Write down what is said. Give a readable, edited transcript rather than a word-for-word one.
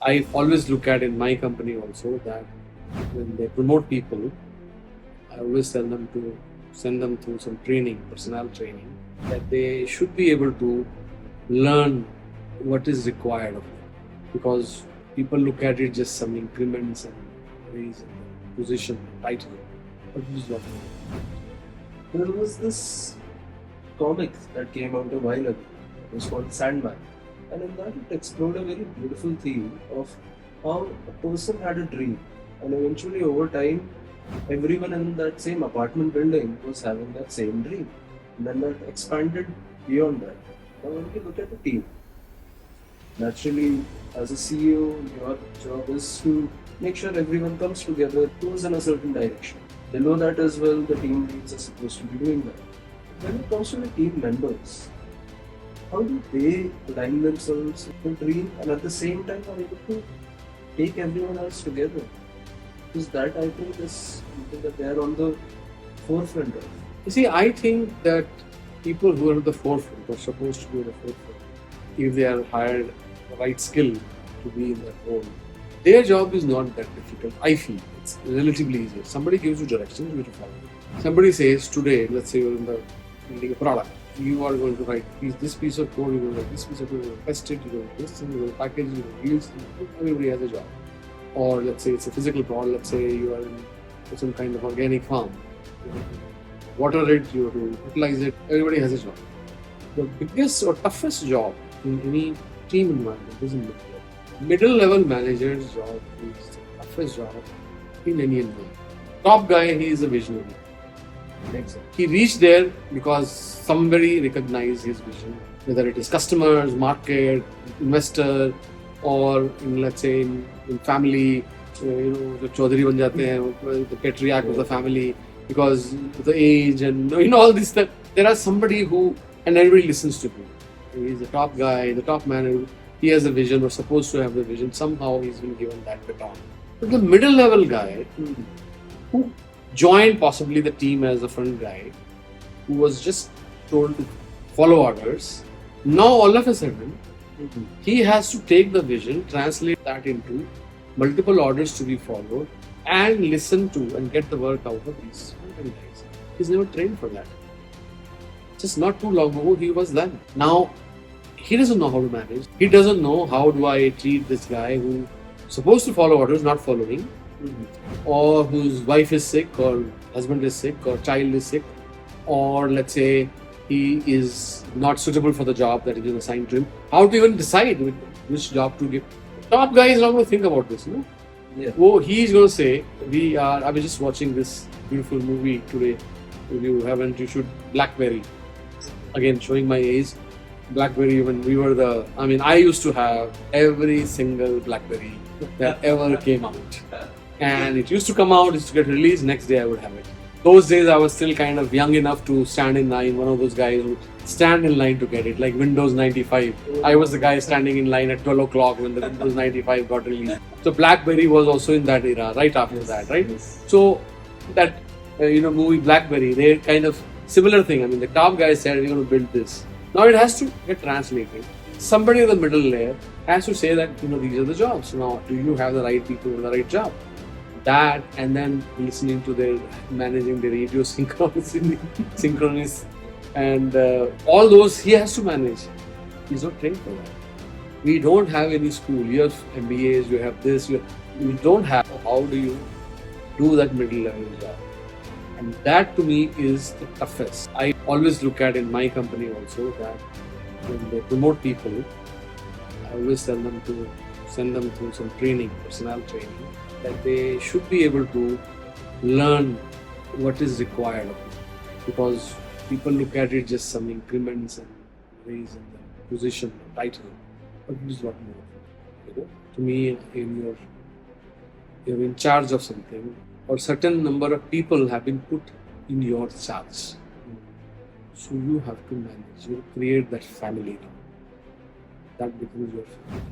I always look at in my company also that when they promote people, I always tell them to send them through some training, personnel training, that they should be able to learn what is required of them. Because people look at it just some increments and raise in the position, title. But it is not. There was this comic that came out a while ago. It was called Sandman. And in that, it explored a very beautiful theme of how a person had a dream. And eventually, over time, everyone in that same apartment building was having that same dream. And then that expanded beyond that. Now, when you look at the team, naturally, as a CEO, your job is to make sure everyone comes together, goes in a certain direction. They know that as well, the team leads are supposed to be doing that. When it comes to the team members, how do they align themselves with the dream and at the same time are able to take everyone else together? Because that I think is something that they are on the forefront of. You see, I think that people who are at the forefront are supposed to be at the forefront if they are hired the right skill to be in that role. Their job is not that difficult. I feel it's relatively easy. Somebody gives you directions, you have to follow. Somebody says today, let's say you're in the building a product, you are going to write this piece of code, you're going to write this piece of code, you're going to test it, you're going to do this thing, you're going to package it, you're going to use it. Everybody has a job. Or let's say it's a physical product, let's say you are in some kind of organic farm. You have to water it, you have to fertilize it, everybody has a job. The biggest or toughest job in any team environment is in middle level manager's job is the toughest job in any environment. Top guy, he is a visionary. Exactly. He reached there because somebody recognized his vision, whether it is customers, market, investor, or in, let's say in family, the Chaudhary ban jate hain, the patriarch of the family, because of the age and all this stuff. There are somebody who, and everybody listens to him. He's the top guy, the top man. He has a vision or supposed to have the vision. Somehow he's been given that baton. But the middle level guy who joined possibly the team as a front guy, who was just told to follow orders, now all of a sudden he has to take the vision, translate that into multiple orders to be followed, and listen to and get the work out of these front guys. He's never trained for that. Just not too long ago he was done. Now he doesn't know how to manage. He doesn't know how do I treat this guy who supposed to follow orders, not following, or whose wife is sick, or husband is sick, or child is sick, or let's say he is not suitable for the job that is assigned to him. How to even decide which job to give? Top guy is not going to think about this, Yeah. Oh, he's going to say, I was just watching this beautiful movie today. If you haven't, you should. Blackberry. Again, showing my age. Blackberry, when we were I used to have every single Blackberry that ever came out. And it used to come out, it used to get released, next day I would have it. Those days I was still kind of young enough to stand in line, one of those guys who stand in line to get it, like Windows 95. I was the guy standing in line at 12 o'clock when the Windows 95 got released. So Blackberry was also in that era, right after that, right? So that, movie Blackberry, they kind of similar thing. The top guy said, we're going to build this. Now it has to get translated. Somebody in the middle layer has to say that, these are the jobs. Now, do you have the right people in the right job? That, and then listening to their, managing the radio synchronous, and all those he has to manage. He's not trained for that. We don't have any school. You have MBAs, you have this, you don't have. How do you do that middle level job? And that to me is the toughest. I always look at in my company also that when they promote people, I always tell them to send them through some training, personnel training, that they should be able to learn what is required of them. Because people look at it just some increments and raise in the position, title, but it is not more. To me, you're in charge of something, or certain number of people have been put in your charge. So you have to manage, you create that family now. That becomes your family.